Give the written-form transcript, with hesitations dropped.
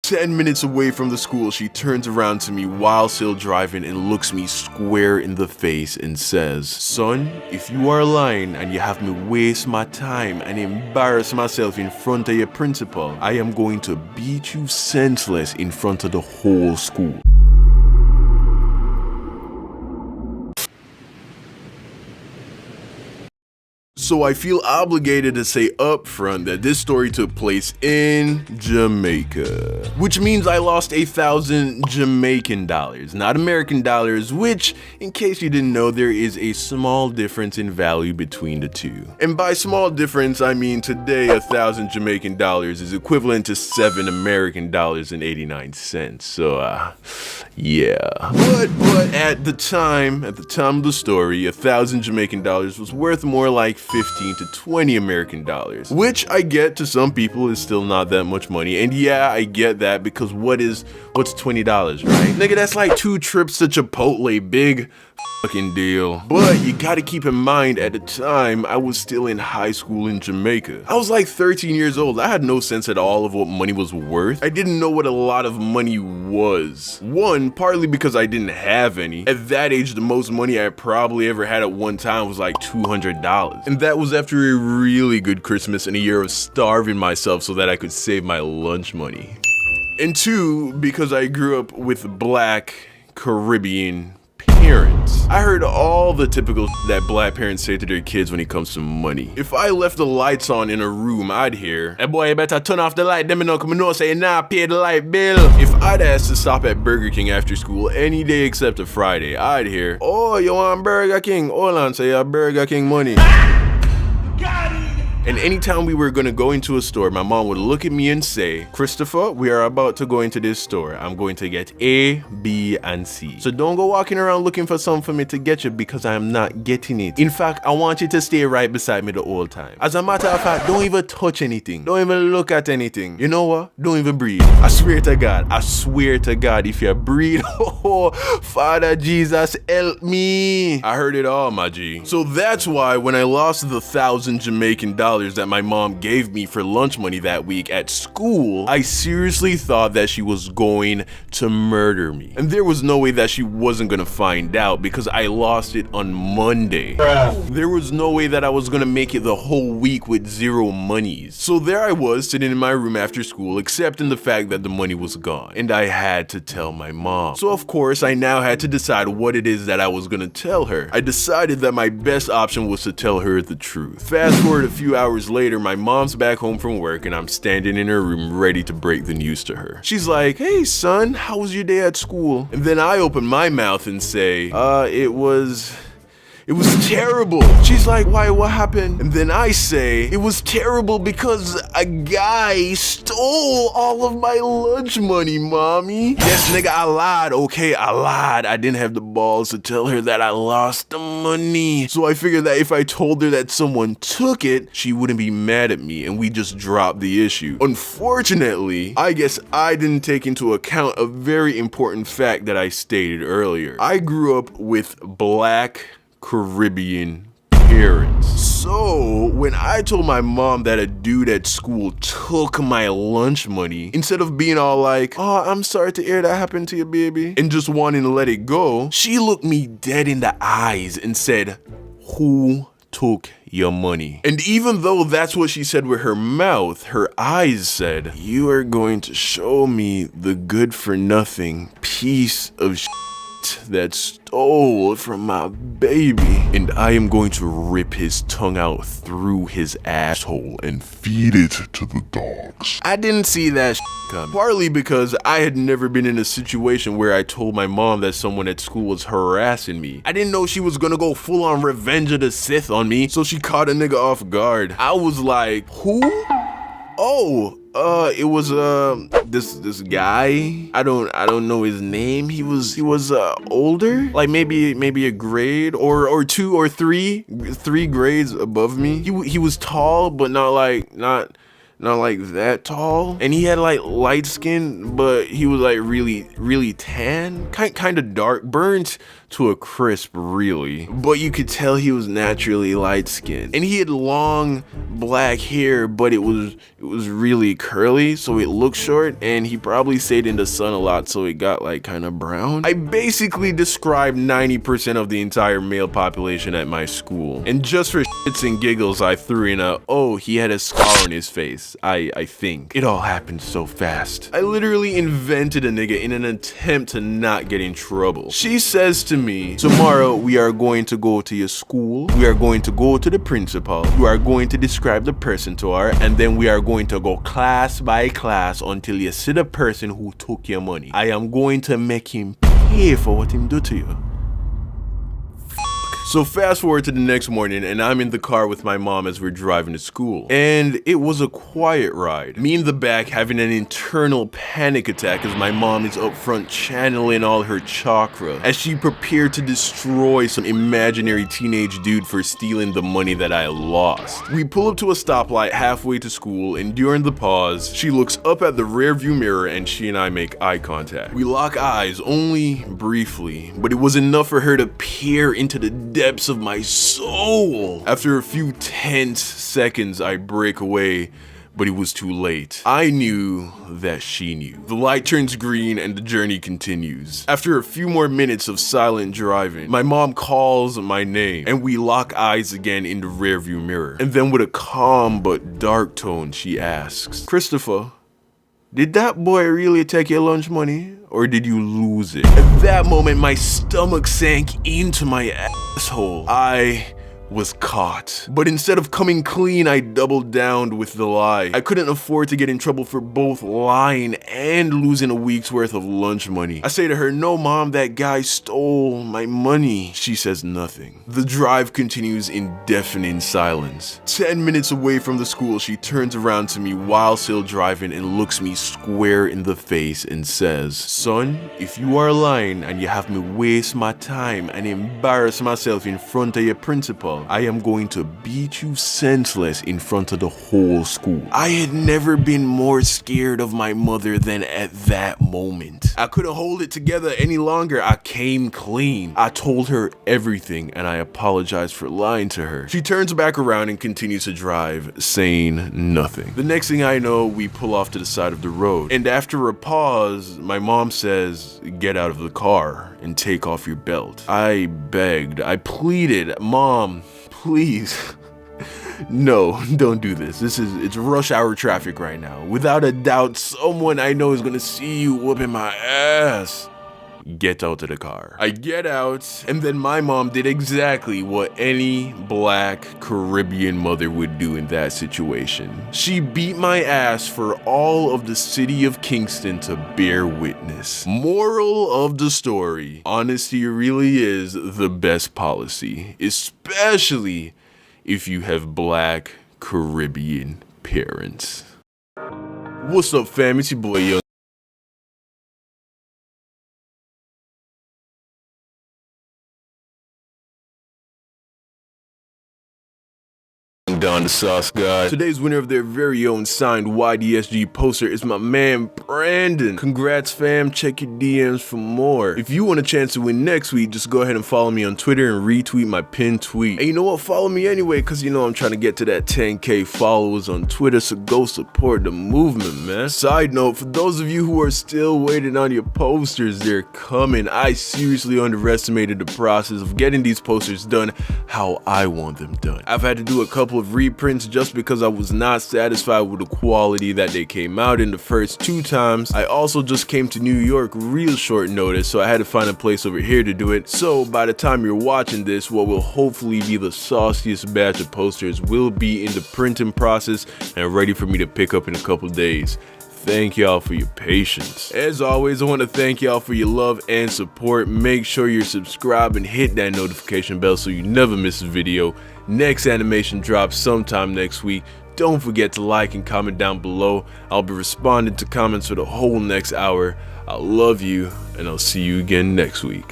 10 minutes away from the school, she turns around to me while still driving and looks me square in the face and says, "Son, if you are lying and you have me waste my time and embarrass myself in front of your principal, I am going to beat you senseless in front of the whole school." So I feel obligated to say up front that this story took place in Jamaica, which means I lost 1,000 Jamaican dollars, not American dollars, which, in case you didn't know, there is a small difference in value between the two. And by small difference, I mean today 1,000 Jamaican dollars is equivalent to 7 American dollars and 89 cents. So, yeah. But at the time of the story, 1,000 Jamaican dollars was worth more like 15 to 20 American dollars, which I get to some people is still not that much money. And yeah, I get that, because what's $20, right? Nigga, that's like 2 trips to Chipotle, big fucking deal. But you gotta keep in mind, at the time, I was still in high school in Jamaica. I was like 13 years old. I had no sense at all of what money was worth. I didn't know what a lot of money was. One, partly because I didn't have any. At that age, the most money I probably ever had at one time was like $200. And that was after a really good Christmas and a year of starving myself so that I could save my lunch money. And 2, because I grew up with Black Caribbean parents. I heard all the typical that Black parents say to their kids when it comes to money. If I left the lights on in a room, I'd hear, "Hey boy, you better turn off the light, them know come no say nah pay the light bill." If I'd asked to stop at Burger King after school any day except a Friday, I'd hear, "Oh, you want Burger King? Hold on, say your Burger King money." And anytime we were gonna go into a store, my mom would look at me and say, "Christopher, we are about to go into this store. I'm going to get A, B, and C. So don't go walking around looking for something for me to get you, because I am not getting it. In fact, I want you to stay right beside me the whole time. As a matter of fact, don't even touch anything. Don't even look at anything. You know what? Don't even breathe. I swear to God, if you breathe, oh, Father Jesus, help me." I heard it all, my G. So that's why when I lost the 1,000 Jamaican dollars that my mom gave me for lunch money that week at school, I seriously thought that she was going to murder me. And there was no way that she wasn't gonna find out, because I lost it on Monday. There was no way that I was gonna make it the whole week with 0 monies. So there I was, sitting in my room after school, accepting the fact that the money was gone. And I had to tell my mom. So of course, I now had to decide what it is that I was gonna tell her. I decided that my best option was to tell her the truth. Fast forward a few hours later, my mom's back home from work and I'm standing in her room ready to break the news to her. She's like, "Hey son, how was your day at school?" And then I open my mouth and say, It was terrible." She's like, "Why, what happened?" And then I say, "It was terrible because a guy stole all of my lunch money, mommy." Yes, nigga, I lied, okay, I lied. I didn't have the balls to tell her that I lost the money. So I figured that if I told her that someone took it, she wouldn't be mad at me and we just dropped the issue. Unfortunately, I guess I didn't take into account a very important fact that I stated earlier. I grew up with Black Caribbean parents. So when I told my mom that a dude at school took my lunch money, instead of being all like, "Oh, I'm sorry to hear that happened to you, baby," and just wanting to let it go, she looked me dead in the eyes and said, "Who took your money?" And even though that's what she said with her mouth, her eyes said, "You are going to show me the good for nothing piece of shit that stole from my baby, and I am going to rip his tongue out through his asshole and feed it to the dogs." I didn't see that coming, partly because I had never been in a situation where I told my mom that someone at school was harassing me. I didn't know she was gonna go full on Revenge of the Sith on me, so she caught a nigga off guard. I was like, "Who?" "Oh, it was this guy. I don't know his name. He was older, like maybe a grade or 2 or 3 grades above me. He was tall, but not not like that tall, and he had like light skin, but he was like really tan, kind of dark, burnt to a crisp really, but you could tell he was naturally light skinned. And he had long black hair, but it was really curly, so it looked short, and he probably stayed in the sun a lot, so it got like kind of brown. I basically described 90% of the entire male population at my school, and just for shits and giggles I threw in a, oh, he had a scar on his face. I think it all happened so fast. I literally invented a nigga in an attempt to not get in trouble. She says to me, tomorrow we are going to go to your school, we are going to go to the principal, you are going to describe the person to her, and then we are going to go class by class until you see the person who took your money. I am going to make him pay for what him do to you. So fast forward to the next morning, and I'm in the car with my mom as we're driving to school. And it was a quiet ride. Me in the back having an internal panic attack as my mom is up front channeling all her chakra as she prepared to destroy some imaginary teenage dude for stealing the money that I lost. We pull up to a stoplight halfway to school, and during the pause, she looks up at the rearview mirror and she and I make eye contact. We lock eyes only briefly, but it was enough for her to peer into the depths of my soul. After a few tense seconds, I break away, but it was too late. I knew that she knew. The light turns green and the journey continues. After a few more minutes of silent driving, my mom calls my name and we lock eyes again in the rearview mirror. And then with a calm but dark tone, she asks, Christopher, did that boy really take your lunch money? Or did you lose it? At that moment, my stomach sank into my asshole. I was caught. But instead of coming clean, I doubled down with the lie. I couldn't afford to get in trouble for both lying and losing a week's worth of lunch money. I say to her, no mom, that guy stole my money. She says nothing. The drive continues in deafening silence. 10 minutes away from the school, she turns around to me while still driving and looks me square in the face and says, son, if you are lying and you have me waste my time and embarrass myself in front of your principal, I am going to beat you senseless in front of the whole school. I had never been more scared of my mother than at that moment. I couldn't hold it together any longer. I came clean. I told her everything and I apologized for lying to her. She turns back around and continues to drive, saying nothing. The next thing I know, we pull off to the side of the road. And after a pause, my mom says, get out of the car and take off your belt. I begged, I pleaded, Mom, please. No, don't do this. It's rush hour traffic right now. Without a doubt, someone I know is gonna see you whooping my ass. Get out of the car. I get out, and then my mom did exactly what any black Caribbean mother would do in that situation. She beat my ass for all of the city of Kingston to bear witness. Moral of the story, honesty really is the best policy, especially if you have black Caribbean parents. What's up, fam? It's your boy Young. Don the Sauce God. Today's winner of their very own signed YDSG poster is my man Brandon. Congrats fam, check your DMs for more. If you want a chance to win next week, just go ahead and follow me on Twitter and retweet my pinned tweet. And you know what, follow me anyway, cause you know I'm trying to get to that 10K followers on Twitter, so go support the movement, man. Side note, for those of you who are still waiting on your posters, they're coming. I seriously underestimated the process of getting these posters done how I want them done. I've had to do a couple of reprints just because I was not satisfied with the quality that they came out in the first 2 times. I also just came to New York real short notice, so I had to find a place over here to do it. So by the time you're watching this, what will hopefully be the sauciest batch of posters will be in the printing process and ready for me to pick up in a couple days. Thank y'all for your patience. As always, I want to thank y'all for your love and support. Make sure you're subscribed and hit that notification bell so you never miss a video. Next animation drops sometime next week. Don't forget to like and comment down below. I'll be responding to comments for the whole next hour. I love you, and I'll see you again next week.